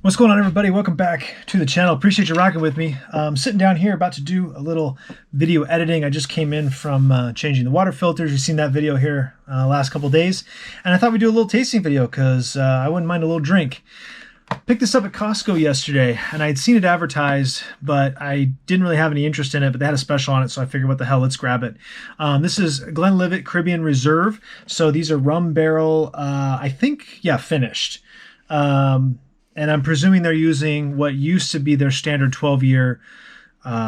What's going on, everybody? Welcome back to the channel. Appreciate you rocking with me. Sitting down here about to do a little video editing. I just came in from changing the water filters. You've seen that video here last couple days. And I thought we'd do a little tasting video because I wouldn't mind a little drink. Picked this up at Costco yesterday, and I'd seen it advertised, but I didn't really have any interest in it, but they had a special on it, so I figured, what the hell, let's grab it. This is GlenLivet Caribbean Reserve. So these are rum barrel, I think, yeah, finished. And I'm presuming they're using what used to be their standard 12-year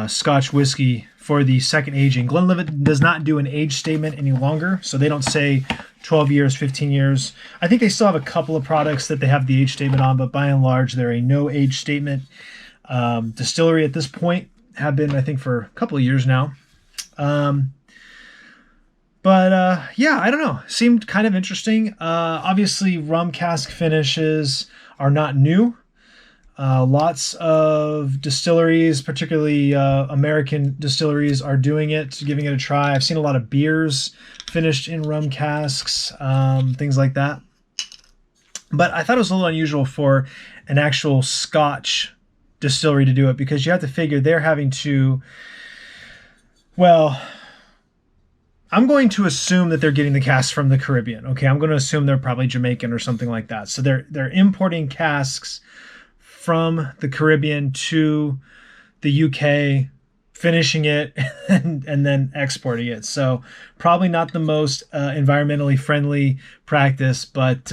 Scotch whiskey for the second aging. GlenLivet does not do an age statement any longer, so they don't say 12 years, 15 years. I think they still have a couple of products that they have the age statement on, but by and large, they're a no age statement distillery at this point. Have been, I think, for a couple of years now. Yeah, I don't know. Seemed kind of interesting. Obviously, rum cask finishes are not new. Lots of distilleries, particularly American distilleries, are doing it, giving it a try. I've seen a lot of beers finished in rum casks, things like that. But I thought it was a little unusual for an actual Scotch distillery to do it, because you have to figure they're having to, well, I'm going to assume that they're getting the casks from the Caribbean. Okay, I'm going to assume they're probably Jamaican or something like that. So they're importing casks from the Caribbean to the UK, finishing it, and then exporting it. So probably not the most environmentally friendly practice, but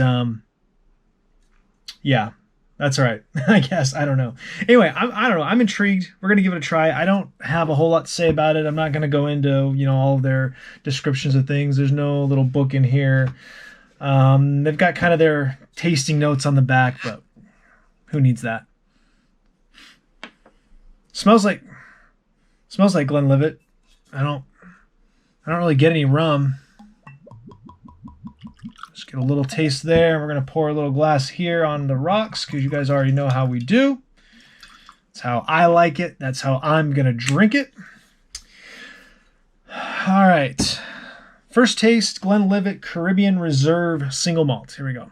yeah. That's all right, I guess. I don't know. Anyway, I don't know. I'm intrigued. We're going to give it a try. I don't have a whole lot to say about it. I'm not going to go into, all of their descriptions of things. There's no little book in here. They've got kind of their tasting notes on the back, but who needs that? Smells like GlenLivet. I don't really get any rum. Get a little taste there. We're going to pour a little glass here on the rocks because you guys already know how we do. That's how I like it. That's how I'm going to drink it. All right. First taste, GlenLivet Caribbean Reserve Single Malt. Here we go.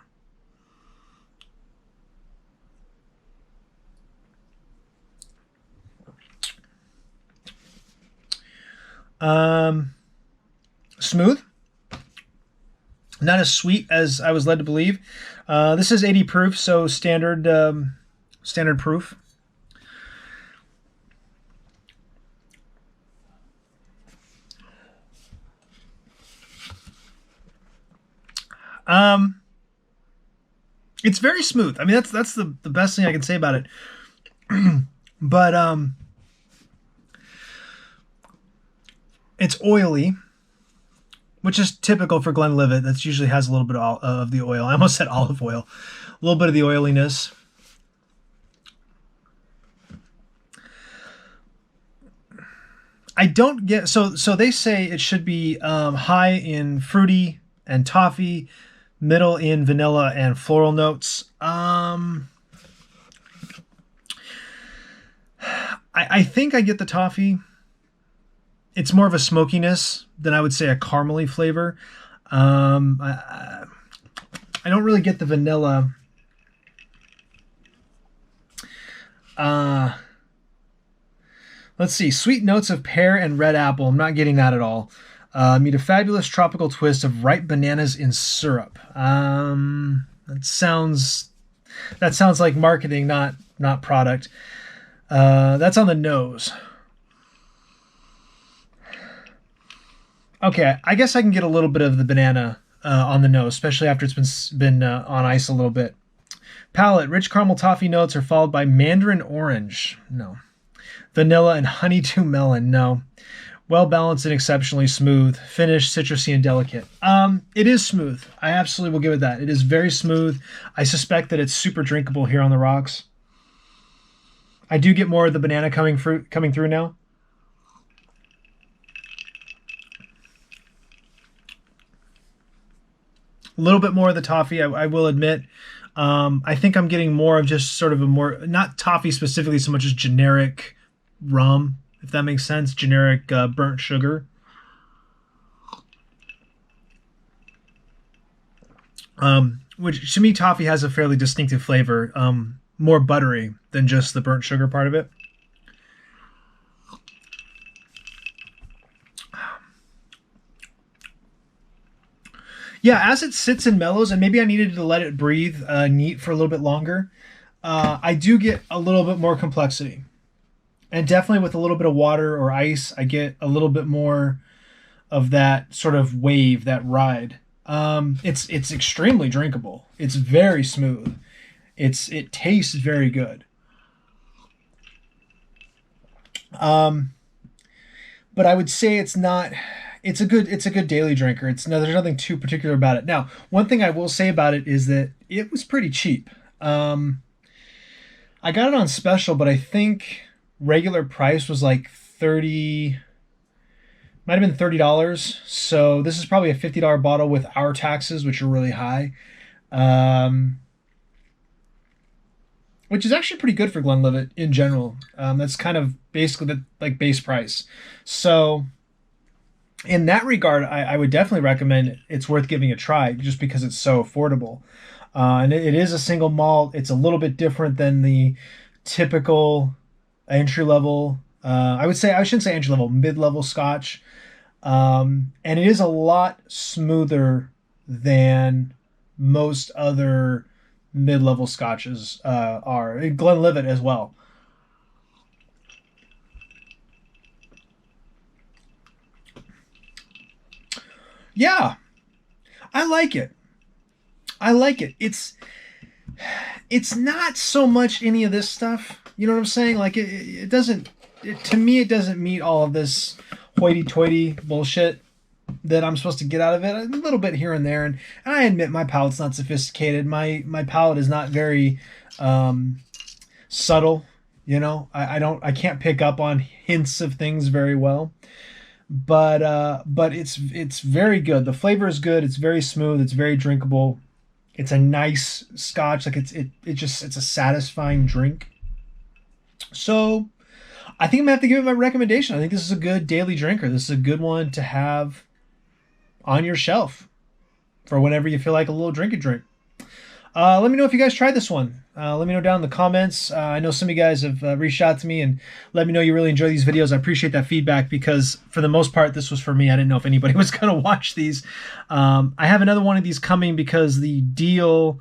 Smooth. Not as sweet as I was led to believe. This is 80 proof, so standard proof. It's very smooth. I mean, that's the best thing I can say about it. But it's oily, which is typical for GlenLivet. That usually has a little bit of the oil. I almost said olive oil. A little bit of the oiliness. I don't get... So they say it should be high in fruity and toffee, middle in vanilla and floral notes. I think I get the toffee. It's more of a smokiness than I would say a caramely flavor. I don't really get the vanilla. Let's see. Sweet notes of pear and red apple. I'm not getting that at all. Meet a fabulous tropical twist of ripe bananas in syrup. That sounds like marketing, not product. That's on the nose. Okay, I guess I can get a little bit of the banana on the nose, especially after it's been on ice a little bit. Palate, rich caramel toffee notes are followed by mandarin orange. No. Vanilla and honeydew melon. No. Well balanced and exceptionally smooth. Finish, citrusy and delicate. It is smooth. I absolutely will give it that. It is very smooth. I suspect that it's super drinkable here on the rocks. I do get more of the banana coming through now. A little bit more of the toffee, I will admit. I think I'm getting more of just sort of a more, not toffee specifically so much as generic rum, if that makes sense. Generic burnt sugar. Which to me, toffee has a fairly distinctive flavor. more buttery than just the burnt sugar part of it. Yeah, as it sits and mellows, and maybe I needed to let it breathe neat for a little bit longer, I do get a little bit more complexity. And definitely with a little bit of water or ice, I get a little bit more of that sort of wave, that ride. It's extremely drinkable. It's very smooth. It tastes very good. But I would say it's not. It's a good daily drinker. There's nothing too particular about it. Now, one thing I will say about it is that it was pretty cheap. I got it on special, but I think regular price was like 30, might have been $30. So this is probably a $50 bottle with our taxes, which are really high. Which is actually pretty good for GlenLivet in general. That's kind of basically the like base price. So in that regard, I would definitely recommend it's worth giving a try just because it's so affordable. And it is a single malt. It's a little bit different than the typical entry level. I shouldn't say entry level, mid level Scotch. And it is a lot smoother than most other mid level Scotches are. GlenLivet as well. Yeah, I like it. I like it. It's not so much any of this stuff. You know what I'm saying? Like it doesn't. To me, it doesn't meet all of this hoity-toity bullshit that I'm supposed to get out of it. A little bit here and there, and I admit my palate's not sophisticated. My palate is not very subtle. You know, I can't pick up on hints of things very well. But it's very good. The flavor is good. It's very smooth. It's very drinkable. It's a nice Scotch. Like it's a satisfying drink. So I think I'm gonna have to give it my recommendation. I think this is a good daily drinker. This is a good one to have on your shelf for whenever you feel like a little drink. Let me know if you guys tried this one. Let me know down in the comments. I know some of you guys have reached out to me and let me know you really enjoy these videos. I appreciate that feedback because for the most part, this was for me. I didn't know if anybody was going to watch these. I have another one of these coming because the deal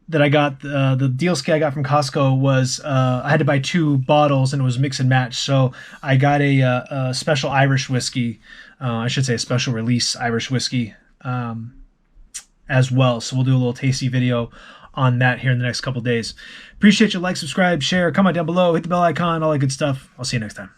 that I got, the deal scale I got from Costco was I had to buy 2 bottles and it was mix and match. So I got a special Irish whiskey. I should say a special release Irish whiskey as well. So we'll do a little tasty video on that here in the next couple days. Appreciate you. Like, subscribe, share, comment down below, hit the bell icon, all that good stuff. I'll see you next time.